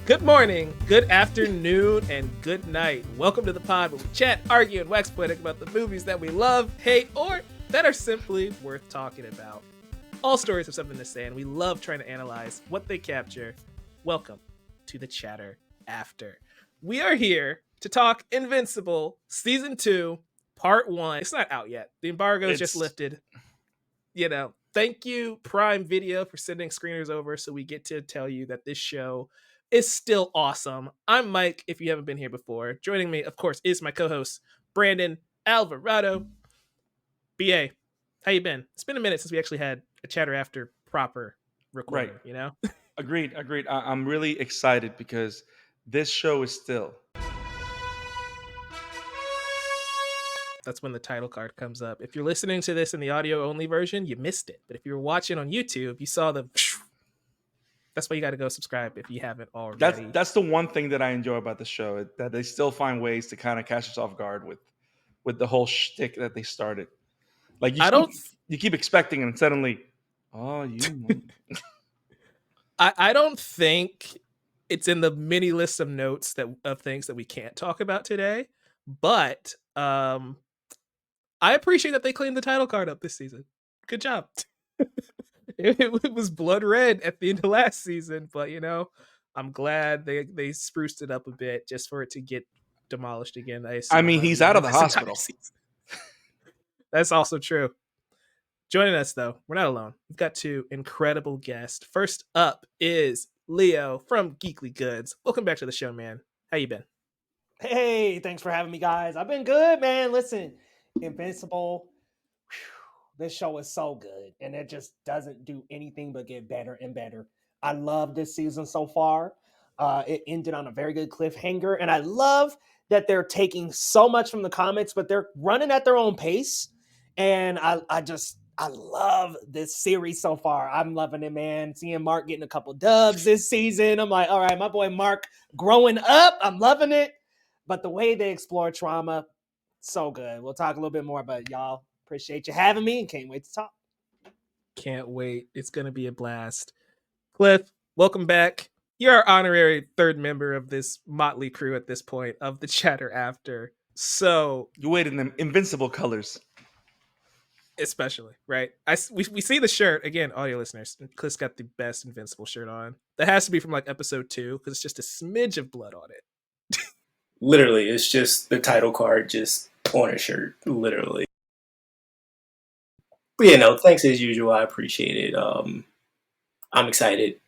Good morning, good afternoon, and good night. Welcome to the pod where we chat, argue, and wax poetic about the movies that we love, hate, or that are simply worth talking about. All stories have something to say, and we love trying to analyze what they capture. Welcome to the Chatter After. We are here to talk Invincible, Season 2, Part 1. It's not out yet. The embargo is just lifted. Thank you, Prime Video, for sending screeners over so we get to tell you that this show is still awesome. I'm Mike, if you haven't been here before. Joining me, of course, is my co-host, Brandon Alvarado. BA, how you been? It's been a minute since we actually had a Chatter After proper recording, Right. you know? Agreed. I'm really excited because this show is still. That's when the title card comes up. If you're listening to this in the audio-only version, you missed it. But if you're watching on YouTube, you saw the... That's why you got to go subscribe if you haven't already. That's the one thing that I enjoy about the show, that they still find ways to kind of catch us off guard with the whole shtick that they started. Like you keep expecting, and suddenly, oh, you. I don't think it's in the mini list of notes of things that we can't talk about today, but I appreciate that they cleaned the title card up this season. Good job. It was blood red at the end of last season, but I'm glad they spruced it up a bit just for it to get demolished again. I mean, he's out of the hospital. That's also true. Joining us, though, we're not alone. We've got two incredible guests. First up is Leo from Geekly Goods. Welcome back to the show, man. How you been? Hey, thanks for having me, guys. I've been good, man. Listen, Invincible, this show is so good, and it just doesn't do anything but get better and better. I love this season so far. It ended on a very good cliffhanger, and I love that they're taking so much from the comics, but they're running at their own pace. And I love this series so far. I'm loving it, man. Seeing Mark getting a couple dubs this season. I'm like, all right, my boy Mark growing up. I'm loving it. But the way they explore trauma, so good. We'll talk a little bit more, but y'all, appreciate you having me and can't wait to talk. Can't wait. It's going to be a blast. Cliff, welcome back. You're our honorary third member of this motley crew at this point of the Chatter After. So You waited in them Invincible colors. Especially, right? We see the shirt again, audio listeners. Cliff's got the best Invincible shirt on. That has to be from like episode 2 because it's just a smidge of blood on it. Literally, it's just the title card just on a shirt. Literally. But thanks as usual. I appreciate it. I'm excited.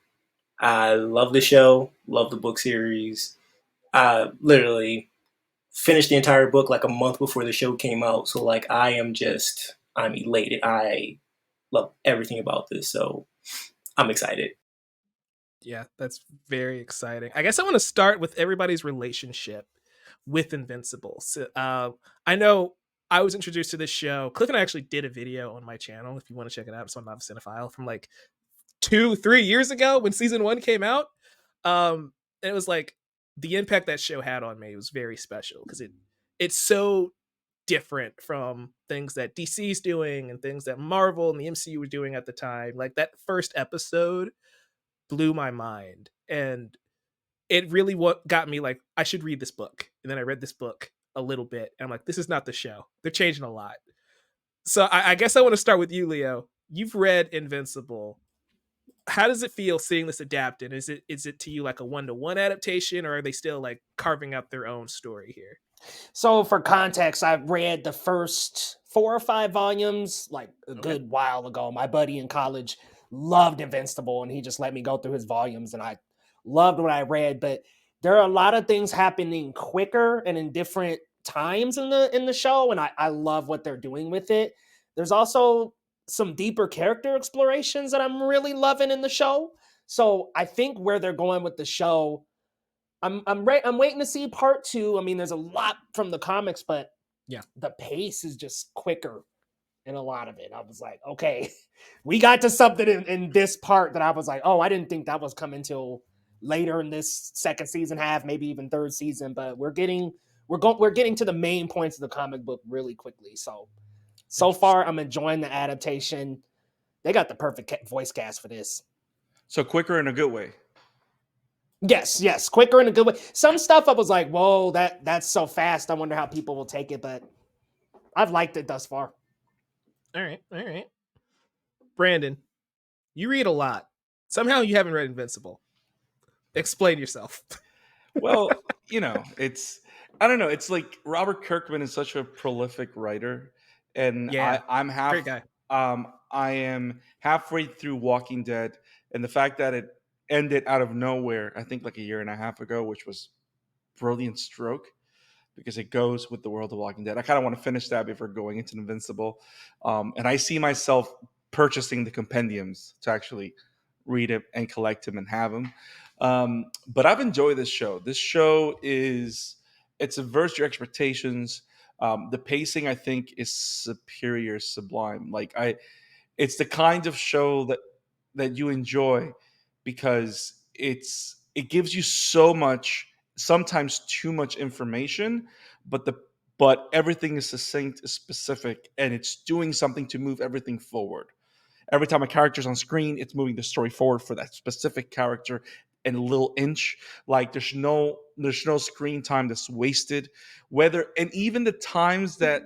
I love the show. Love the book series. I literally finished the entire book like a month before the show came out. So I'm elated. I love everything about this. So I'm excited. Yeah, that's very exciting. I guess I want to start with everybody's relationship with Invincible. So, I know I was introduced to this show. Cliff and I actually did a video on my channel if you want to check it out. It's on Not a Cinephile from like 2-3 years ago when season 1 came out. And it was like the impact that show had on me was very special because it's so different from things that DC's doing and things that Marvel and the MCU were doing at the time. Like that first episode blew my mind, and it really got me like I should read this book. And then I read this book a little bit, and I'm like, this is not the show. They're changing a lot. So I guess I want to start with you, Leo. You've read Invincible. How does it feel seeing this adapted? Is it to you like a 1-to-1 adaptation, or are they still like carving out their own story here? So for context, I read the first 4 or 5 volumes like a good while ago. My buddy in college loved Invincible, and he just let me go through his volumes, and I loved what I read. But there are a lot of things happening quicker and in different times in the show, and I love what they're doing with it. There's also some deeper character explorations that I'm really loving in the show. So I think where they're going with the show, I'm waiting to see part 2. I mean, there's a lot from the comics, but yeah, the pace is just quicker in a lot of it. I was like, okay, we got to something in this part that I was like, oh, I didn't think that was coming till later in this second season half, maybe even third season. But we're getting to the main points of the comic book really quickly. So far, I'm enjoying the adaptation. They got the perfect voice cast for this. So quicker in a good way. Yes, quicker in a good way. Some stuff I was like, whoa, that's so fast. I wonder how people will take it, but I've liked it thus far. All right. Brandon, you read a lot. Somehow you haven't read Invincible. Explain yourself. Well, I don't know. It's like Robert Kirkman is such a prolific writer, and Yeah, great guy. I am halfway through Walking Dead, and the fact that it ended out of nowhere, I think like a year and a half ago, which was brilliant stroke because it goes with the world of Walking Dead. I kind of want to finish that before going into Invincible, and I see myself purchasing the compendiums to actually read it and collect them and have them. But I've enjoyed this show. This show it's subverts your expectations. The pacing, I think, is superior, sublime. It's the kind of show that you enjoy because it gives you so much, sometimes too much information, but everything is succinct, is specific, and it's doing something to move everything forward. Every time a character's on screen, it's moving the story forward for that specific character in a little inch. Like there's no screen time that's wasted. And even the times that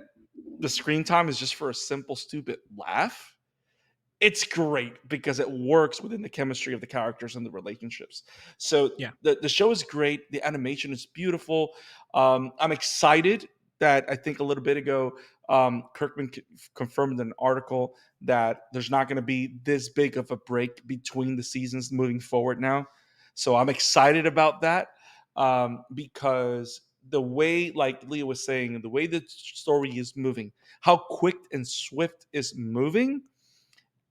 the screen time is just for a simple stupid laugh, it's great because it works within the chemistry of the characters and the relationships. So Yeah. the show is great. The animation is beautiful. I'm excited that I think a little bit ago, Kirkman confirmed in an article that there's not going to be this big of a break between the seasons moving forward now. So I'm excited about that, because the way, like Leah was saying, the way the story is moving, how quick and swift is moving,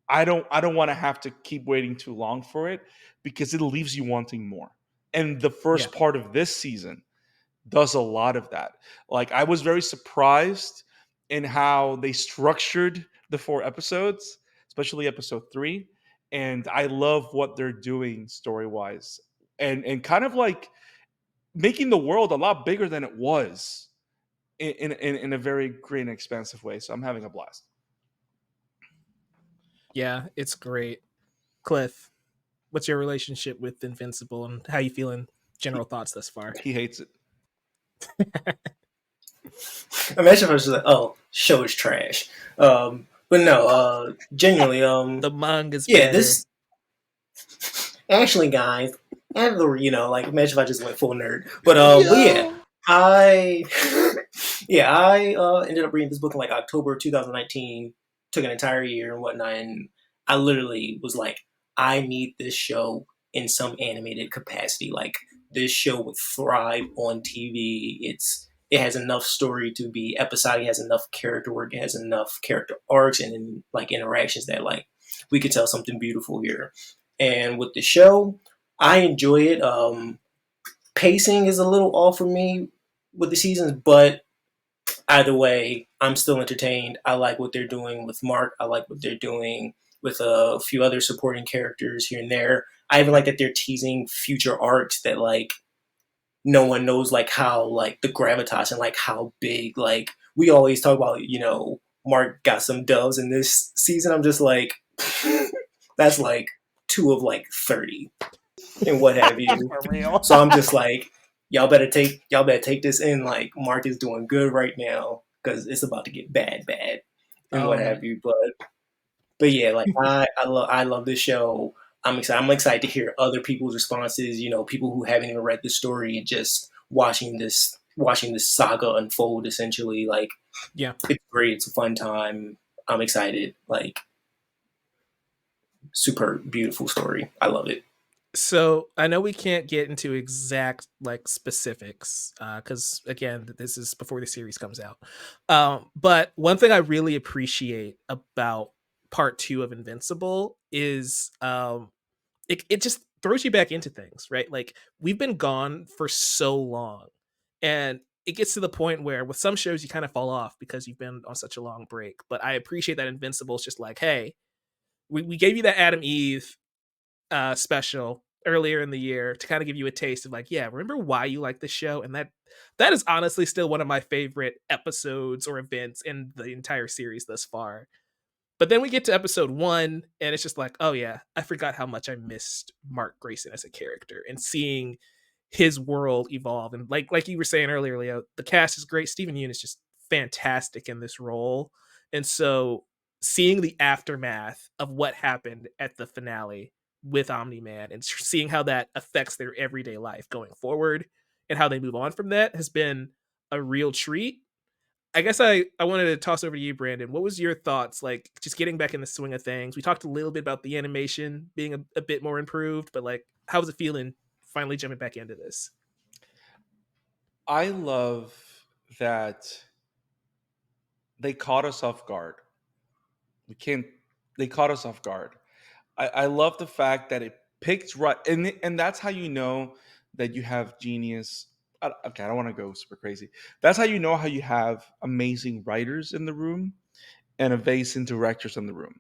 I don't want to have to keep waiting too long for it because it leaves you wanting more. And the Yeah. first part of this season does a lot of that. Like I was very surprised in how they structured the 4 episodes, especially episode 3, and I love what they're doing story-wise. And kind of like making the world a lot bigger than it was in a very great and expansive way. So I'm having a blast. Yeah, it's great. Cliff, what's your relationship with Invincible and how you feeling? General thoughts thus far. He hates it. Imagine if I was just like, "Oh, show is trash." But no, genuinely, The manga's yeah, better. this actually, guys, and like, imagine if I just went full nerd. But yeah, I, yeah, I ended up reading this book in like October 2019. Took an entire year and whatnot, and I literally was like, I need this show in some animated capacity. Like this show would thrive on TV. It has enough story to be episodic. It has enough character work. It has enough character arcs and like interactions that like we could tell something beautiful here. And with the show, I enjoy it. Pacing is a little off for me with the seasons, but either way, I'm still entertained. I like what they're doing with Mark. I like what they're doing with a few other supporting characters here and there. I even like that they're teasing future arcs that like no one knows like how like the gravitas and like how big like we always talk about, Mark got some doves in this season. I'm just like that's like 2 of like 30 and what have you. For real. So I'm just like, y'all better take this in. Like Mark is doing good right now because it's about to get bad and what have you. But yeah, like I love this show. I'm excited. I'm excited to hear other people's responses. People who haven't even read the story and just watching this saga unfold. Essentially, like Yeah. it's great. It's a fun time. I'm excited. Like super beautiful story. I love it. So I know we can't get into exact like specifics because again, this is before the series comes out. But one thing I really appreciate about part 2 of Invincible is it just throws you back into things, right? Like we've been gone for so long, and it gets to the point where with some shows you kind of fall off because you've been on such a long break. But I appreciate that Invincible is just like, hey, we gave you that Adam Eve special earlier in the year to kind of give you a taste of like, yeah, remember why you like this show? And that is honestly still one of my favorite episodes or events in the entire series thus far. But then we get to episode 1 and it's just like, oh yeah, I forgot how much I missed Mark Grayson as a character and seeing his world evolve. And like you were saying earlier, Leo, the cast is great. Stephen Yeun is just fantastic in this role. And so seeing the aftermath of what happened at the finale with Omni-Man and seeing how that affects their everyday life going forward and how they move on from that has been a real treat. I guess I wanted to toss over to you, Brandon. What was your thoughts, like, just getting back in the swing of things? We talked a little bit about the animation being a bit more improved, but like, how was it feeling finally jumping back into this? I love that they caught us off guard. We can't. They caught us off guard. I love the fact that it picked right, and that's how you know that you have genius. Okay, I don't want to go super crazy. That's how you know how you have amazing writers in the room and amazing directors in the room,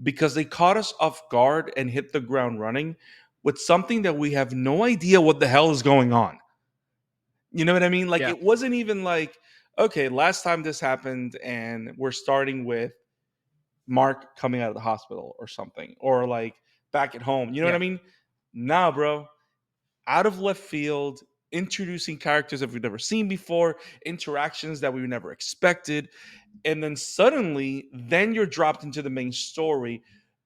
because they caught us off guard and hit the ground running with something that we have no idea what the hell is going on. You know what I mean? Like, Yeah, it wasn't even like, okay, last time this happened, and we're starting with Mark coming out of the hospital or something, or like back at home. You know what yeah, I mean? Nah, bro. Out of left field, introducing characters that we've never seen before, interactions that we never expected, and then suddenly, then you're dropped into the main story,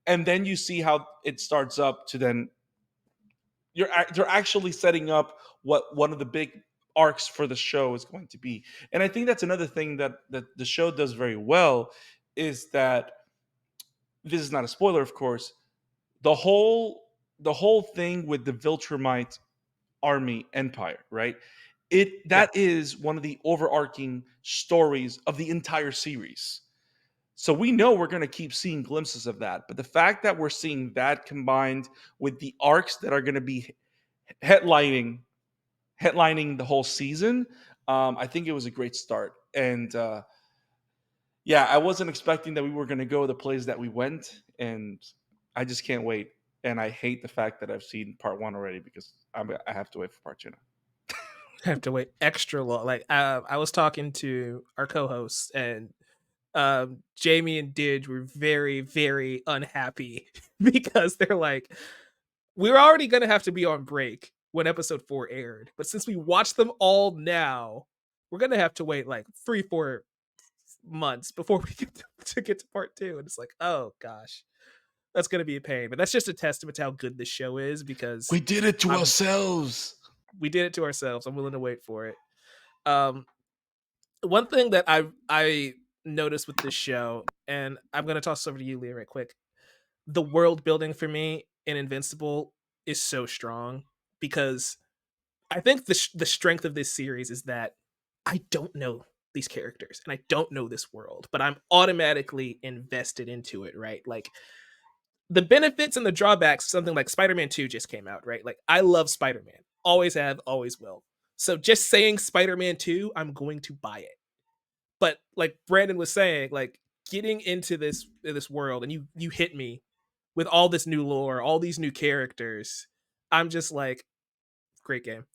and then you see how it starts up to then you're actually setting up what one of the big arcs for the show is going to be. And I think that's another thing that the show does very well, is that this is not a spoiler, of course. The whole thing with the Viltrumite army empire, right? yeah. That is one of the overarching stories of the entire series. So we know we're going to keep seeing glimpses of that. But the fact that we're seeing that combined with the arcs that are going to be headlining the whole season, I think it was a great start. And yeah, I wasn't expecting that we were going to go the place that we went, and I just can't wait. And I hate the fact that I've seen part 1 already, because I have to wait for part 2 now. I have to wait extra long. Like, I was talking to our co-hosts, and Jamie and Didge were very, very unhappy because they're like, we're already gonna have to be on break when episode 4 aired, but since we watched them all now, we're gonna have to wait like 3-4 months before we get to part 2. And it's like, oh gosh, that's gonna be a pain. But that's just a testament to how good this show is, because We did it to I'm ourselves. we did it to ourselves. I'm willing to wait for it. Um, one thing that I noticed with this show, and I'm gonna toss over to you, Leah, right quick. The world building for me in Invincible is so strong, because I think the strength of this series is that I don't know these characters and I don't know this world, but I'm automatically invested into it, right? Like, the benefits and the drawbacks, something like Spider-Man 2 just came out, right? Like, I love Spider-Man. Always have, always will. So just saying Spider-Man 2, I'm going to buy it. But like Brandon was saying, like, getting into this world, and you hit me with all this new lore, all these new characters. I'm just like, great game.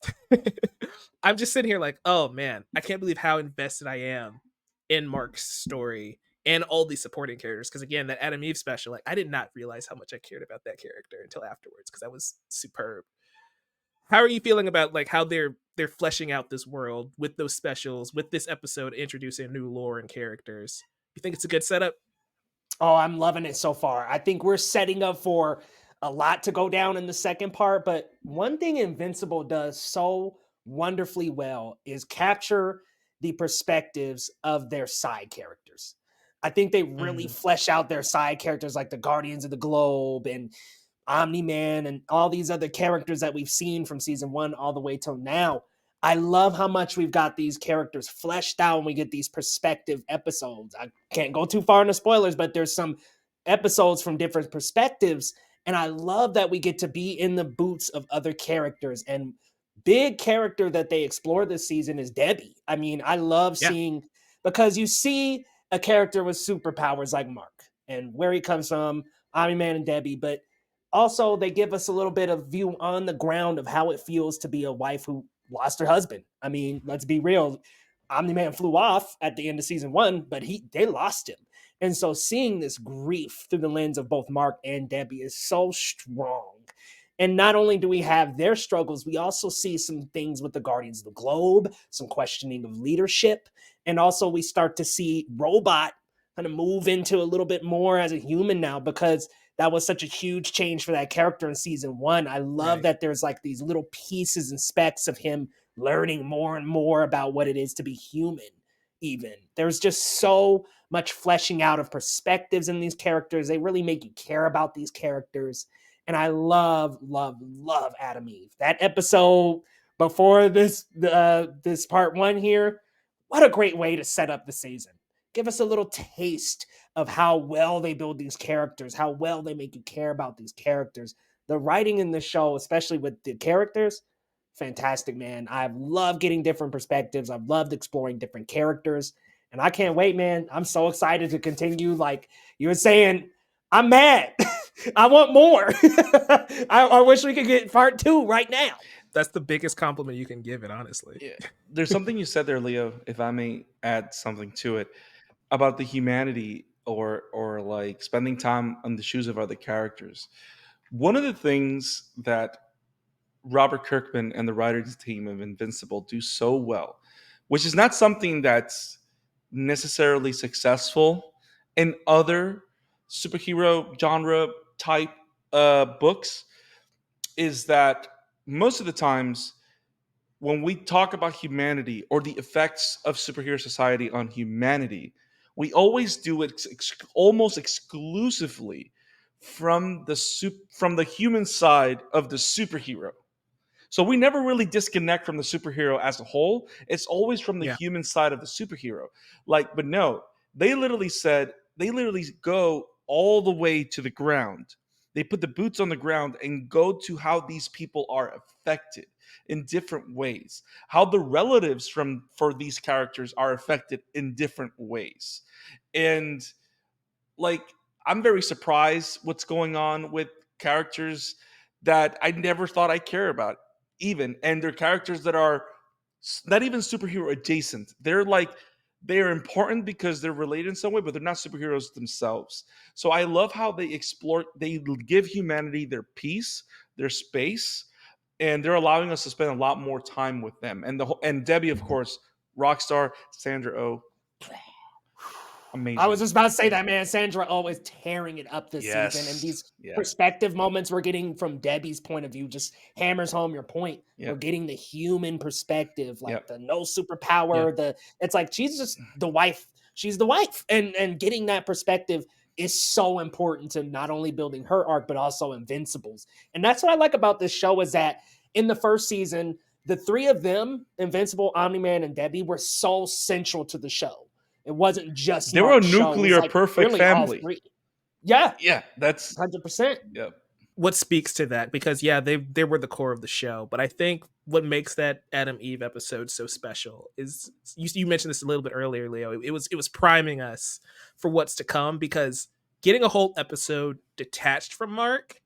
I'm just sitting here like, oh man, I can't believe how invested I am in Mark's story and all these supporting characters. Because again, that Adam Eve special, like, I did not realize how much I cared about that character until afterwards, because that was superb. How are you feeling about like how they're fleshing out this world with those specials, with this episode introducing new lore and characters? You think it's a good setup? Oh, I'm loving it so far. I think we're setting up for a lot to go down in the second part. But one thing Invincible does so wonderfully well is capture the perspectives of their side characters. I think they really Mhm. flesh out their side characters, like the Guardians of the Globe and Omni-Man and all these other characters that we've seen from season 1 all the way till now. I love how much we've got these characters fleshed out and we get these perspective episodes. I can't go too far into spoilers, but there's some episodes from different perspectives. And I love that we get to be in the boots of other characters. And big character that they explore this season is Debbie. I mean, I love Yeah. seeing, because you see a character with superpowers like Mark and where he comes from, Omni-Man and Debbie, but also they give us a little bit of view on the ground of how it feels to be a wife who lost her husband. I mean, let's be real. Omni-Man flew off at the end of season 1, but they lost him. And so seeing this grief through the lens of both Mark and Debbie is so strong. And not only do we have their struggles, we also see some things with the Guardians of the Globe, some questioning of leadership. And also we start to see Robot kind of move into a little bit more as a human now, because that was such a huge change for that character in season 1. I love that there's like these little pieces and specks of him learning more and more about what it is to be human. Even there's just so much fleshing out of perspectives in these characters. They really make you care about these characters. And I love Adam Eve. That episode before this part 1 here, what a great way to set up the season. Give us a little taste of how well they build these characters, how well they make you care about these characters. The writing in the show, especially with the characters, fantastic, man. I've loved getting different perspectives. I've loved exploring different characters. And I can't wait, man. I'm so excited to continue. Like you were saying, I'm mad. I want more. I wish we could get part 2 right now. That's the biggest compliment you can give it, honestly. Yeah. There's something you said there, Leo, if I may add something to it, about the humanity or like spending time on the shoes of other characters. One of the things that Robert Kirkman and the writers team of Invincible do so well, which is not something that's necessarily successful in other superhero genre type books, is that most of the times when we talk about humanity or the effects of superhero society on humanity, we always do it almost exclusively from the human side of the superhero. So we never really disconnect from the superhero as a whole. It's always from the human side of the superhero. Like, but no, they literally go all the way to the ground. They put the boots on the ground and go to how these people are affected in different ways. How the relatives for these characters are affected in different ways. And like, I'm very surprised what's going on with characters that I never thought I'd care about, even. And they're characters that are not even superhero adjacent. They're important because they're related in some way, but they're not superheroes themselves. So I love how they give humanity their peace, their space, and they're allowing us to spend a lot more time with them. And Debbie, of course, Rockstar, Sandra Oh, amazing. I was just about to say that, man. Sandra always tearing it up this season. And these perspective moments we're getting from Debbie's point of view just hammers home your point. We're getting the human perspective, like the no superpower. It's like she's just the wife. She's the wife. And getting that perspective is so important to not only building her arc, but also Invincible's. And that's what I like about this show, is that in the first season, the 3 of them, Invincible, Omni-Man, and Debbie, were so central to the show. It wasn't just they were a nuclear perfect family. Yeah, that's 100%. Yeah. What speaks to that? Because they were the core of the show, but I think what makes that Adam Eve episode so special is you mentioned this a little bit earlier, Leo. It was priming us for what's to come, because getting a whole episode detached from Mark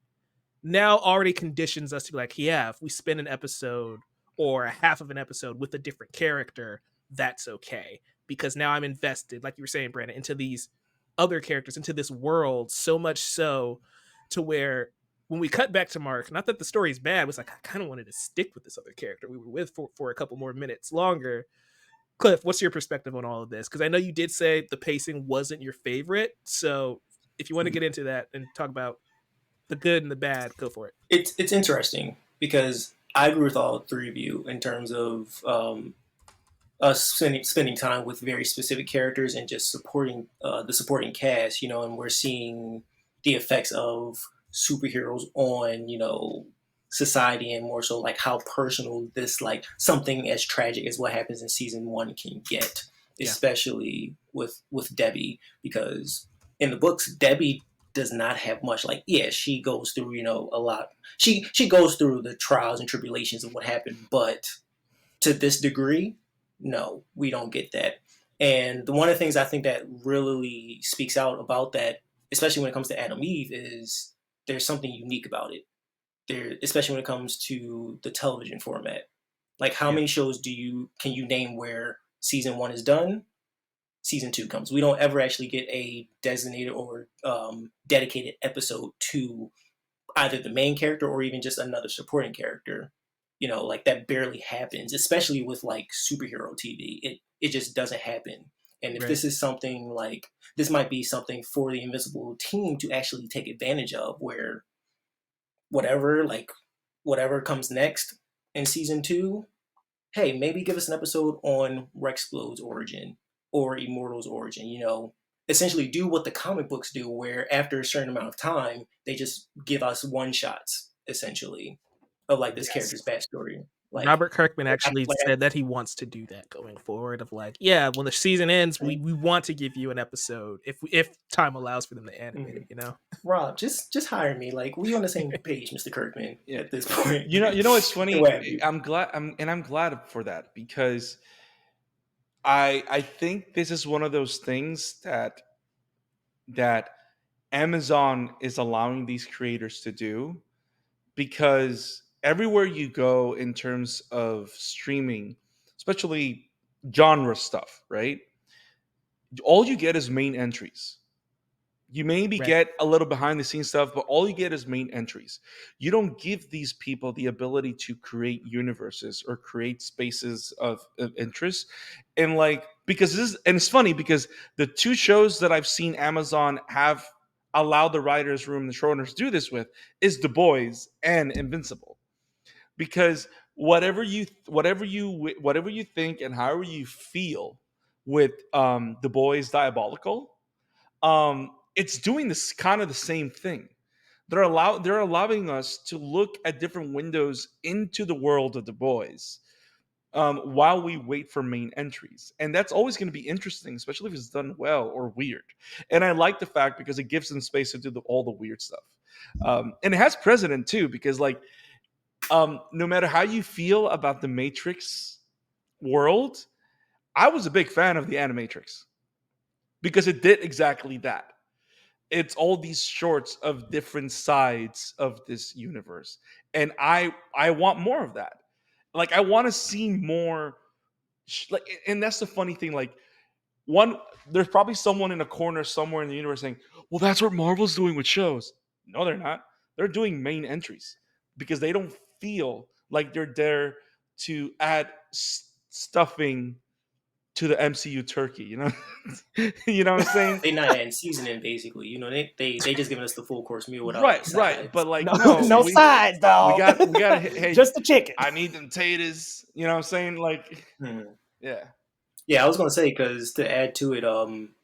now already conditions us to be like, yeah, if we spend an episode or a half of an episode with a different character, that's okay. Because now I'm invested, like you were saying, Brandon, into these other characters, into this world, so much so to where when we cut back to Mark, not that the story is bad, it was like, I kind of wanted to stick with this other character we were with for a couple more minutes longer. Cliff, what's your perspective on all of this? Because I know you did say the pacing wasn't your favorite. So if you want to get into that and talk about the good and the bad, go for it. It's interesting because I agree with all 3 of you in terms of us spending time with very specific characters and just supporting the supporting cast, and we're seeing the effects of superheroes on, society, and more so like how personal this, like something as tragic as what happens in season 1 can get, especially with Debbie, because in the books, Debbie does not have much. Like, she goes through, a lot. She goes through the trials and tribulations of what happened, but to this degree, no, we don't get that. And one of the things I think that really speaks out about that, especially when it comes to Adam Eve, is there's something unique about it. Especially when it comes to the television format. Like, how many shows can you name where season 1 is done, season 2 comes. We don't ever actually get a designated or dedicated episode to either the main character or even just another supporting character. Like that barely happens, especially with like superhero TV. It just doesn't happen. And if this is something like, this might be something for the Invincible team to actually take advantage of, where whatever comes next in season 2, hey, maybe give us an episode on Rexplod's origin or Immortal's origin. Essentially do what the comic books do, where after a certain amount of time, they just give us one shots, essentially, of like this character's backstory. Robert Kirkman actually said that he wants to do that going forward, of like, yeah, when the season ends, we want to give you an episode if time allows for them to animate it, Rob, just hire me. Like, we on the same page, Mr. Kirkman, at this point. It's funny. I'm glad for that, because I think this is one of those things that Amazon is allowing these creators to do, because everywhere you go in terms of streaming, especially genre stuff, right? All you get is main entries. You maybe get a little behind the scenes stuff, but all you get is main entries. You don't give these people the ability to create universes or create spaces of interest. And because it's funny, because the 2 shows that I've seen Amazon have allowed the writers' room, the showrunners, do this with, is The Boys and Invincible. Because whatever you think and however you feel with The Boys Diabolical, it's doing this kind of the same thing. They're allowing us to look at different windows into the world of The Boys, while we wait for main entries. And that's always going to be interesting, especially if it's done well or weird. And I like the fact, because it gives them space to do all the weird stuff. And it has precedent too, because no matter how you feel about the Matrix world, I was a big fan of the Animatrix, because it did exactly that. It's all these shorts of different sides of this universe, and I want more of that. Like, I want to see more. And that's the funny thing. Like, there's probably someone in a corner somewhere in the universe saying, "Well, that's what Marvel's doing with shows." No, they're not. They're doing main entries, because they don't feel like they're there to add stuffing to the MCU turkey, you know what I'm saying? They not adding seasoning, basically. They just giving us the full course meal without right, sides. But like, no sides, though. We got hey, just the chicken. I need them taters. You know what I'm saying? Like, yeah. Yeah, I was gonna say, because to add to it,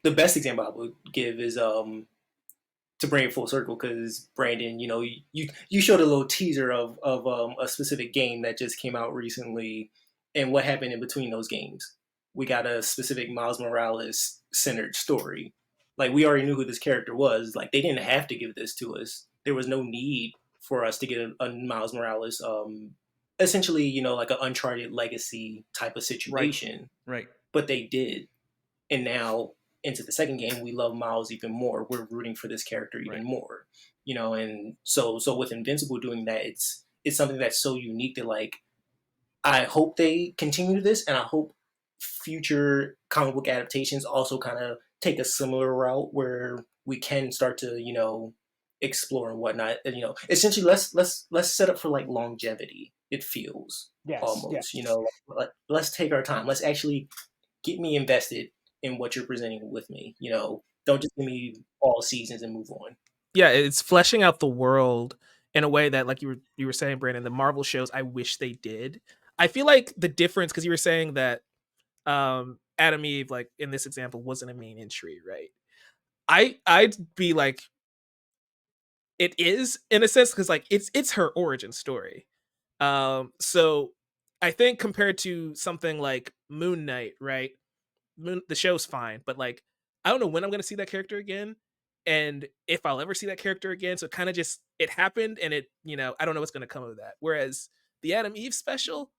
the best example I would give is to bring it full circle, because Brandon, you showed a little teaser of a specific game that just came out recently, and what happened in between those games. We got a specific Miles Morales centered story. Like, we already knew who this character was. Like, they didn't have to give this to us. There was no need for us to get a Miles Morales, essentially, like an Uncharted Legacy type of situation. Right. But they did. And now into the second game, we love Miles even more. We're rooting for this character even more. And so with Invincible doing that, it's something that's so unique that, like, I hope they continue this, and I hope future comic book adaptations also kind of take a similar route, where we can start to, explore and whatnot. Essentially, let's set up for like longevity. It feels almost, let's take our time. Let's actually get me invested in what you're presenting with me. Don't just give me all seasons and move on. Yeah, it's fleshing out the world in a way that, like you were saying, Brandon, the Marvel shows, I wish they did. I feel like the difference, because you were saying that Adam Eve, like in this example, wasn't a main entry, right? I'd be like, it is in a sense, because like it's her origin story. So I think compared to something like Moon Knight, right? The show's fine, but like, I don't know when I'm gonna see that character again, and if I'll ever see that character again. So kind of just, it happened, and it, I don't know what's gonna come of that. Whereas the Adam Eve special,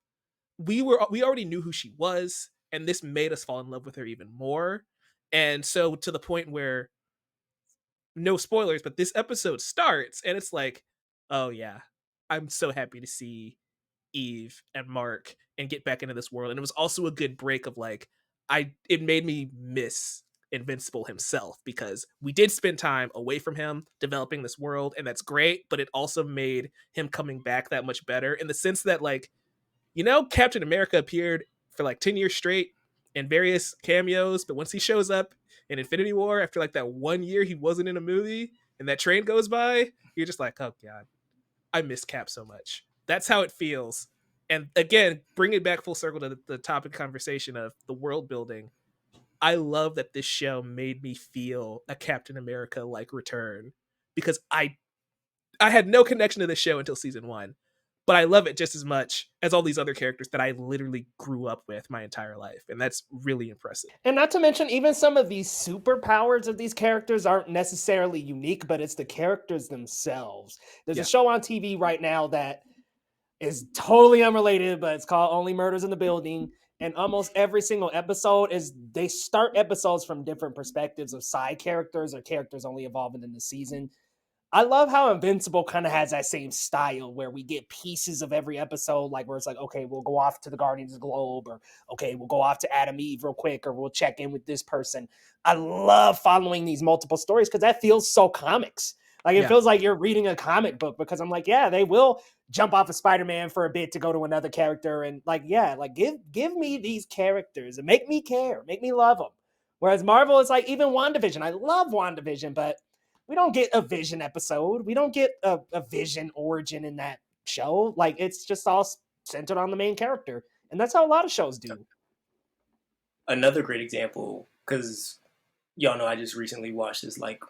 we already knew who she was, and this made us fall in love with her even more. And so, to the point where, no spoilers, but this episode starts and it's like, oh yeah, I'm so happy to see Eve and Mark and get back into this world. And it was also a good break of like, it made me miss Invincible himself, because we did spend time away from him developing this world, and that's great, but it also made him coming back that much better, in the sense that, like, Captain America appeared for like 10 years straight in various cameos, but once he shows up in Infinity War after like that 1 year he wasn't in a movie and that train goes by, you're just like, oh god, I miss Cap so much. That's how it feels. And again, bring it back full circle to the topic conversation of the world building. I love that this show made me feel a Captain America like return, because I had no connection to this show until season 1, but I love it just as much as all these other characters that I literally grew up with my entire life, and that's really impressive. And not to mention, even some of these superpowers of these characters aren't necessarily unique, but it's the characters themselves. There's a show on TV right now that is totally unrelated, but it's called Only Murders in the Building. And almost every single episode they start episodes from different perspectives of side characters or characters only evolving in the season. I love how Invincible kind of has that same style where we get pieces of every episode, like where it's like, okay, we'll go off to the Guardians of the Globe, or okay, we'll go off to Adam Eve real quick, or we'll check in with this person. I love following these multiple stories because that feels so comics. Like it feels like you're reading a comic book, because I'm like, yeah, they will jump off of Spider-Man for a bit to go to another character, and like, yeah, like give me these characters and make me care, make me love them. Whereas Marvel is like, even WandaVision, I love WandaVision, but we don't get a Vision episode. We don't get a Vision origin in that show. Like, it's just all centered on the main character. And that's how a lot of shows do. Another great example, because y'all know I just recently watched this, like,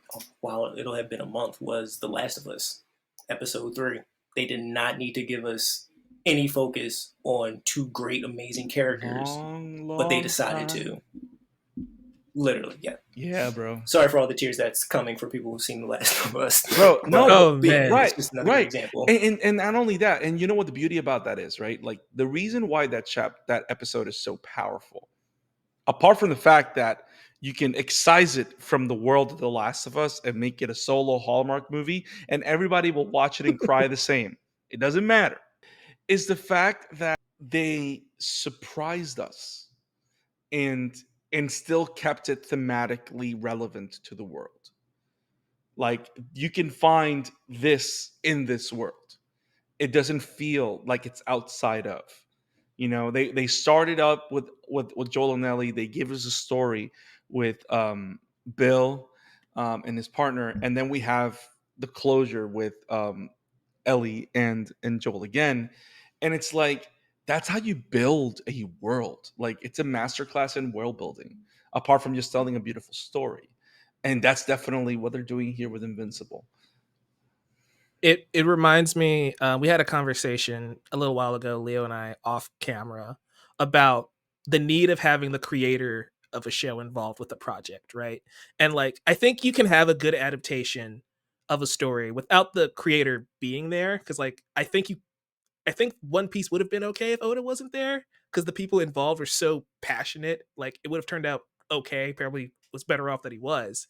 while it'll have been a month, was The Last of Us, episode 3. They did not need to give us any focus on 2 great, amazing characters, but they decided to. Literally, yeah. Yeah, bro. Sorry for all the tears that's coming for people who've seen The Last of Us. Bro, no, man. Right, it's just another example. And not only that, and you know what the beauty about that is, right? Like, the reason why that episode is so powerful, apart from the fact that you can excise it from the world of The Last of Us and make it a solo Hallmark movie, and everybody will watch it and cry the same. It doesn't matter. Is the fact that they surprised us and still kept it thematically relevant to the world. Like, you can find this in this world. It doesn't feel like it's outside of. They started up with Joel and Ellie. They give us a story with Bill and his partner, and then we have the closure with Ellie and Joel again. And it's like, that's how you build a world. Like, it's a masterclass in world building, apart from just telling a beautiful story. And that's definitely what they're doing here with Invincible. It reminds me, we had a conversation a little while ago, Leo and I, off camera, about the need of having the creator of a show involved with the project, right? And like, I think you can have a good adaptation of a story without the creator being there, because like, I think One Piece would have been okay if Oda wasn't there, because the people involved are so passionate. Like, it would have turned out okay. Probably was better off that he was.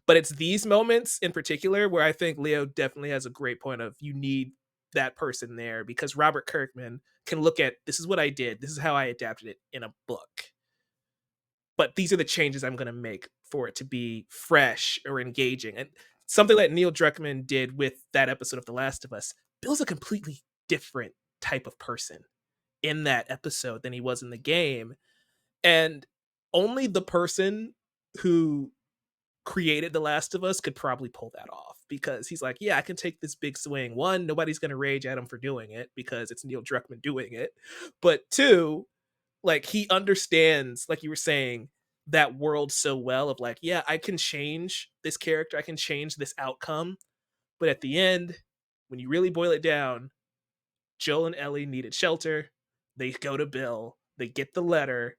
But it's these moments in particular where I think Leo definitely has a great point of, you need that person there, because Robert Kirkman can look at, this is what I did, this is how I adapted it in a book, but these are the changes I'm going to make for it to be fresh or engaging. And something that Neil Druckmann did with that episode of The Last of Us, Bill's a completely different type of person in that episode than he was in the game. And only the person who created The Last of Us could probably pull that off, because he's like, yeah, I can take this big swing. 1, nobody's going to rage at him for doing it because it's Neil Druckmann doing it. But 2, like, he understands, like you were saying, that world so well of like, yeah, I can change this character, I can change this outcome. But at the end, when you really boil it down, Joel and Ellie needed shelter. They go to Bill, they get the letter,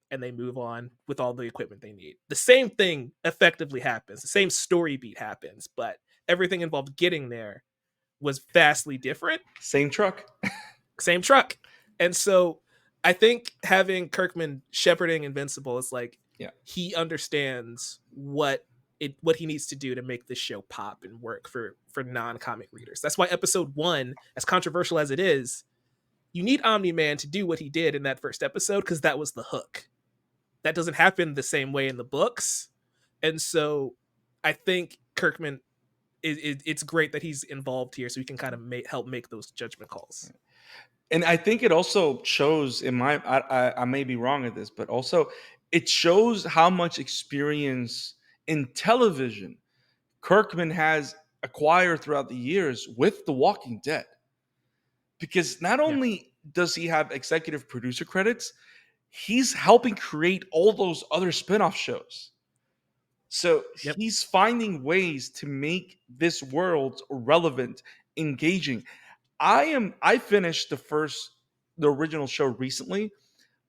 and they move on with all the equipment they need. The same thing effectively happens. The same story beat happens, but everything involved getting there was vastly different. Same truck. Same truck. And so I think having Kirkman shepherding Invincible is like, he understands what he needs to do to make this show pop and work for non-comic readers. That's why episode 1, as controversial as it is, you need Omni-Man to do what he did in that first episode, because that was the hook. that doesn't happen the same way in the books. And so I think Kirkman, it's great that he's involved here so he can kind of help make those judgment calls. And I think it also shows in my I may be wrong at this, but also it shows how much experience in television Kirkman has acquired throughout the years with The Walking Dead. Because not only does he have executive producer credits, he's helping create all those other spin-off shows. So he's finding ways to make this world relevant, engaging. I finished the original show recently.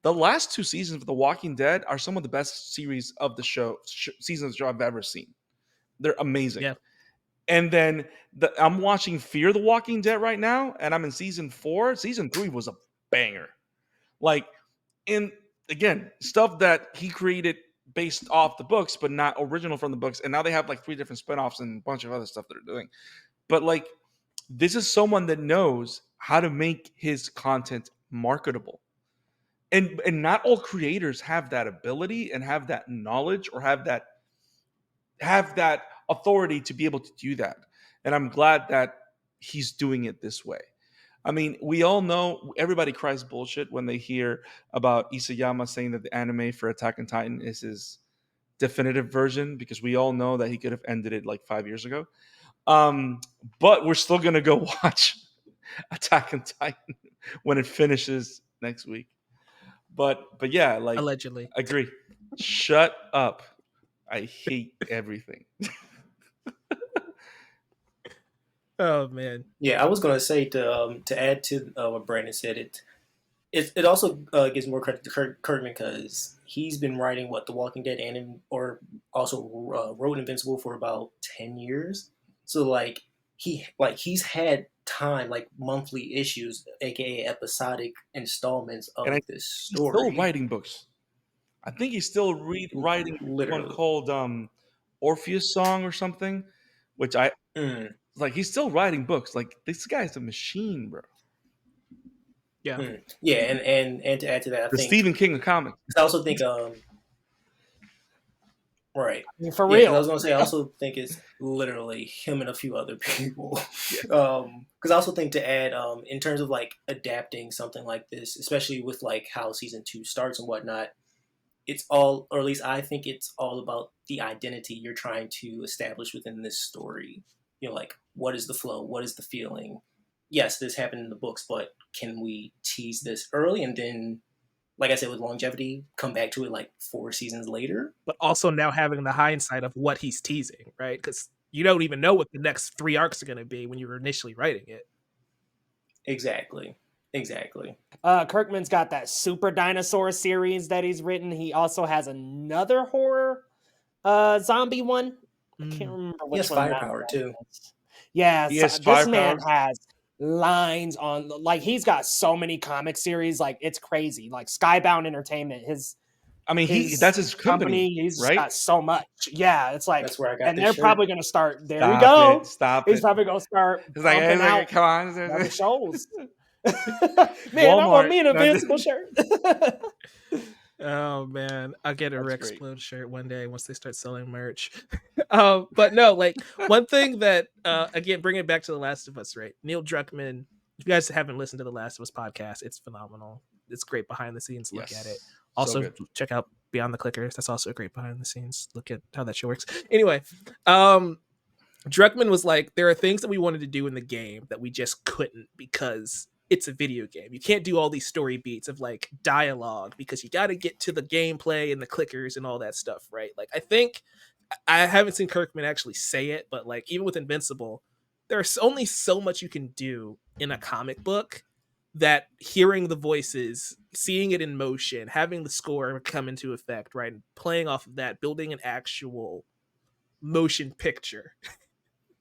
The last 2 seasons of The Walking Dead are some of the best series of the show seasons of the show I've ever seen. They're amazing. Yeah. And then I'm watching Fear the Walking Dead right now, and I'm in season 4. Season 3 was a banger. Like, and again, stuff that he created based off the books, but not original from the books. And now they have like 3 different spinoffs and a bunch of other stuff that they're doing. But like, this is someone that knows how to make his content marketable. And not all creators have that ability and have that knowledge or have that authority to be able to do that. And I'm glad that he's doing it this way. I mean, we all know everybody cries bullshit when they hear about Isayama saying that the anime for Attack on Titan is his definitive version, because we all know that he could have ended it like 5 years ago. But we're still gonna go watch Attack on Titan when it finishes next week. But yeah, like, allegedly. Agree. Shut up. I hate everything. Oh man. Yeah, I was gonna say to add to what Brandon said. It also gives more credit to Kirkman because he's been writing The Walking Dead or also wrote Invincible for about 10 years. So he's had time, like monthly issues, aka episodic installments of this story. He's still writing books. I think he's still writing one called Orpheus Song or something, which like, he's still writing books. Like, this guy's a machine, bro. Yeah. Yeah, and to add to that, I think Stephen King of comics. I also think right. I mean, for real. I was gonna say I also think it's literally him and a few other people. Because I also think to add in terms of like adapting something like this, especially with like how season 2 starts and whatnot, it's all, or at least I think it's all about the identity you're trying to establish within this story. You know, like, what is the flow? What is the feeling? Yes, this happened in the books, but can we tease this early and then, like I said, with longevity, come back to it like 4 seasons later? But also now having the hindsight of what he's teasing, right? Because you don't even know what the next 3 arcs are going to be when you were initially writing it. Exactly. Kirkman's got that Super Dinosaur series that he's written. He also has another horror zombie one. I can't remember which one. He has firepower too. Yeah, this man has lines on, like, he's got so many comic series, like, it's crazy. Like Skybound Entertainment, that's his company. He's got so much. Yeah, it's like, that's where I got. And they're shirt. Probably going to start. There we go. He's probably going to start. It's like, hey, come on, other shows. Man, I want me an Invincible shirt. Oh man, I'll get a Rick Explode shirt one day once they start selling merch. But no, like, one thing that again, bring it back to The Last of Us, right? Neil Druckmann. If you guys haven't listened to The Last of Us podcast, it's phenomenal. It's great behind the scenes look at it. Also, check out Beyond the Clickers. That's also a great behind the scenes look at how that show works. Anyway, Druckmann was like, there are things that we wanted to do in the game that we just couldn't because it's a video game. You can't do all these story beats of like dialogue because you got to get to the gameplay and the clickers and all that stuff, right? Like, I think I haven't seen Kirkman actually say it, but like, even with Invincible, there's only so much you can do in a comic book that hearing the voices, seeing it in motion, having the score come into effect, right? And playing off of that, building an actual motion picture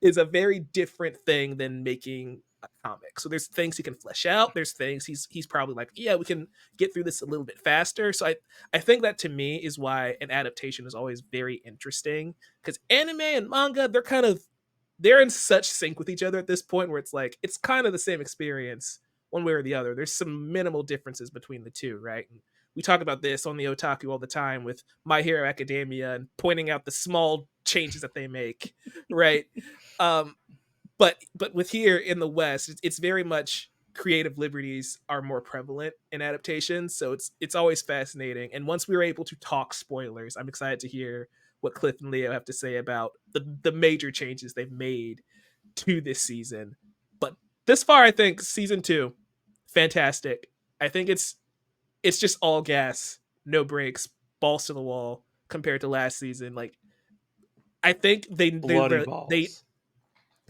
is a very different thing than making a comic. So there's things he can flesh out. There's things he's probably like, yeah, we can get through this a little bit faster. So I think that to me is why an adaptation is always very interesting, because anime and manga, they're in such sync with each other at this point where it's like, it's kind of the same experience one way or the other. There's some minimal differences between the two, right? And we talk about this on the Otaku all the time with My Hero Academia and pointing out the small changes that they make, right? But with here in the West, it's very much creative liberties are more prevalent in adaptations, so it's always fascinating. And once we were able to talk spoilers, I'm excited to hear what Cliff and Leo have to say about the major changes they've made to this season. But this far, I think season 2, fantastic. I think it's just all gas, no brakes, balls to the wall compared to last season. Like I think Bloody they balls.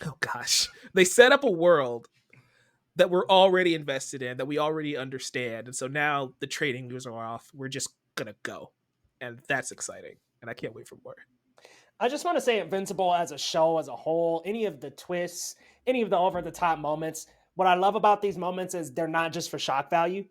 oh gosh, they set up a world that we're already invested in, that we already understand, and so now the trading wheels are off. We're just gonna go, and that's exciting, and I can't wait for more. I just want to say Invincible as a show as a whole, any of the twists, any of the over the top moments, what I love about these moments is they're not just for shock value.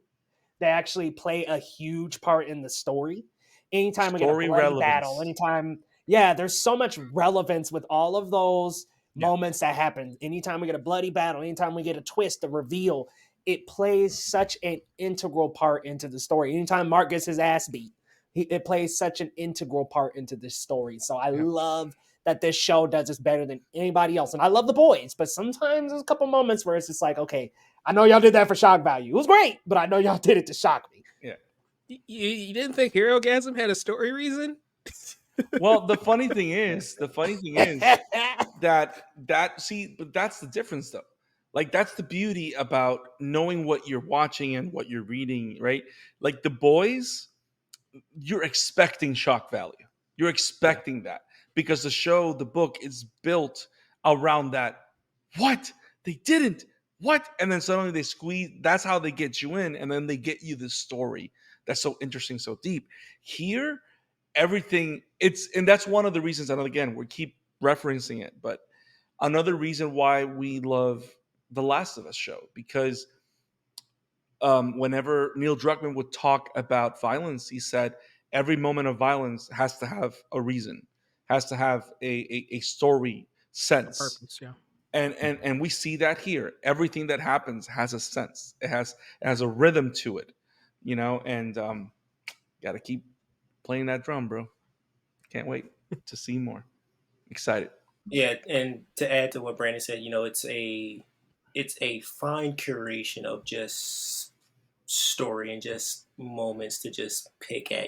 They actually play a huge part in the story. Anytime we get a Story bloody relevance. battle, anytime, yeah, there's so much relevance with all of those moments that happen. Anytime we get a bloody battle, anytime we get a twist, a reveal, it plays such an integral part into the story. Anytime Mark gets his ass beat, it plays such an integral part into this story. So I love that this show does this better than anybody else. And I love the boys, but sometimes there's a couple moments where it's just like, okay, I know y'all did that for shock value. It was great, but I know y'all did it to shock me. Yeah. You didn't think Herogasm had a story reason? Well, the funny thing is that see, but that's the difference though. Like that's the beauty about knowing what you're watching and what you're reading, right? Like the boys, you're expecting shock value. You're expecting that because the show, the book is built around that. What? They didn't. What? And then suddenly they squeeze. That's how they get you in. And then they get you this story that's so interesting, so deep. Here, everything, and that's one of the reasons, and again, we keep referencing it, but another reason why we love the Last of Us show, because whenever Neil Druckmann would talk about violence, he said every moment of violence has to have a reason, has to have a story sense. A purpose, yeah. And we see that here. Everything that happens has a sense. It has a rhythm to it, and got to keep playing that drum, bro. Can't wait to see more. Excited. Yeah, and to add to what Brandon said, it's a fine curation of just story and just moments to just pick at.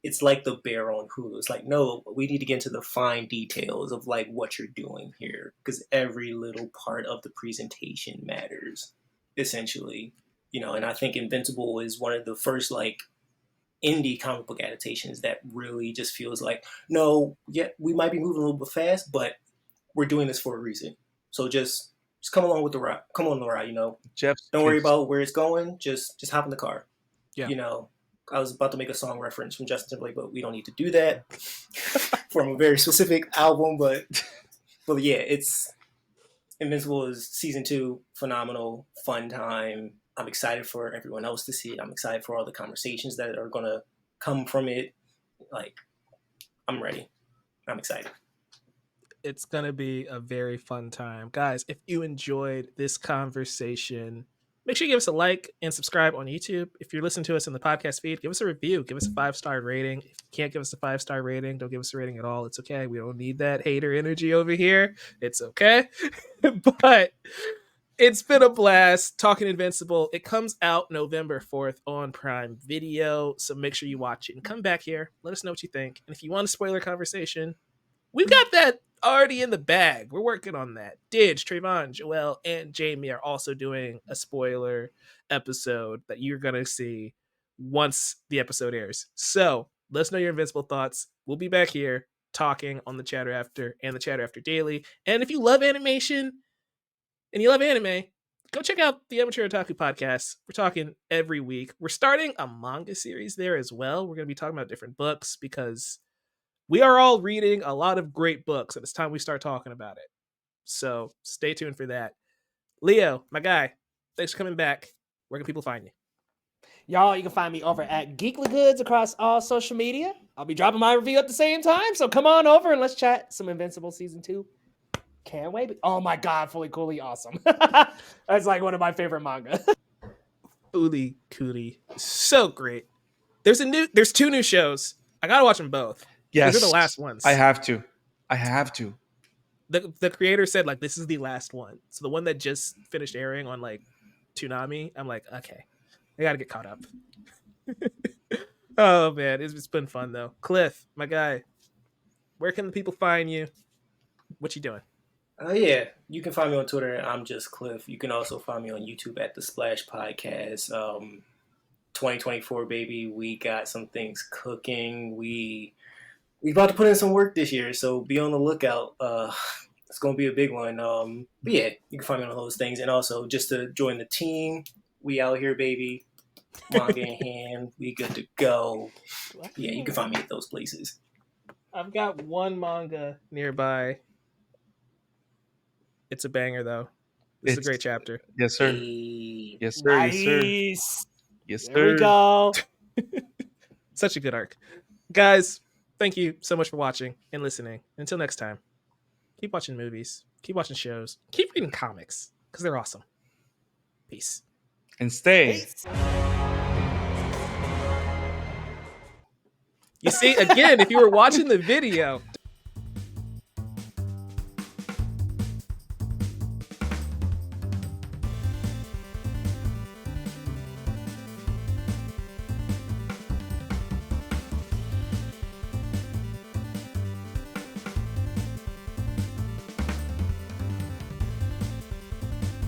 It's like the bear on Hulu. It's like, no, we need to get into the fine details of like what you're doing here, because every little part of the presentation matters, essentially. And I think Invincible is one of the first like indie comic book adaptations that really just feels like, no, yeah, we might be moving a little bit fast, but we're doing this for a reason. So just come along with the ride. Come on the ride, Jeff's Don't worry about where it's going. Just hop in the car. Yeah. I was about to make a song reference from Justin Timberlake, but we don't need to do that from a very specific album. But yeah, it's Invincible is season 2, phenomenal, fun time. I'm excited for everyone else to see it. I'm excited for all the conversations that are going to come from it. Like, I'm ready. I'm excited. It's going to be a very fun time. Guys, if you enjoyed this conversation, make sure you give us a like and subscribe on YouTube. If you're listening to us in the podcast feed, give us a review. Give us a 5-star rating. If you can't give us a 5-star rating, don't give us a rating at all. It's okay. We don't need that hater energy over here. It's okay. But it's been a blast talking Invincible. It comes out November 4th on Prime Video, so make sure you watch it and come back here. Let us know what you think. And if you want a spoiler conversation, we've got that already in the bag. We're working on that. Didge, Trayvon, Joel, and Jamie are also doing a spoiler episode that you're going to see once the episode airs. So let us know your Invincible thoughts. We'll be back here talking on the Chatter After and the Chatter After Daily. And if you love animation and you love anime, go check out the Amateur Otaku podcast. We're talking every week. We're starting a manga series there as well. We're going to be talking about different books because we are all reading a lot of great books, and it's time we start talking about it. So stay tuned for that. Leo, my guy, thanks for coming back. Where can people find you? Y'all, you can find me over at Geekly Goods across all social media. I'll be dropping my review at the same time, so come on over and let's chat some Invincible Season 2. Can't wait. Oh my God, fully coolly awesome. That's like one of my favorite manga. Uli Cootie. So great. There's two new shows. I gotta watch them both. Yes, These are the last ones. I have to. The creator said like this is the last one. So the one that just finished airing on like Toonami, I'm like, okay, I gotta get caught up. Oh man, it's been fun though. Cliff, my guy, where can the people find you? What you doing? Yeah, you can find me on Twitter. I'm just Cliff. You can also find me on YouTube at the Splash Podcast. 2024, baby. We got some things cooking. We about to put in some work this year, so be on the lookout. It's gonna be a big one. But yeah, you can find me on all those things, and also just to join the team. We out here, baby. Manga in hand. We good to go. Yeah, you can find me at those places. I've got one manga nearby. It's a banger though. This is a great chapter. Yes, sir. Hey. Yes, sir. Nice. Yes, sir. Yes, There we sir. go. Such a good arc. Guys, thank you so much for watching and listening. Until next time, keep watching movies, keep watching shows, keep reading comics, because they're awesome. Peace. And stay. Peace. You see, again, if you were watching the video,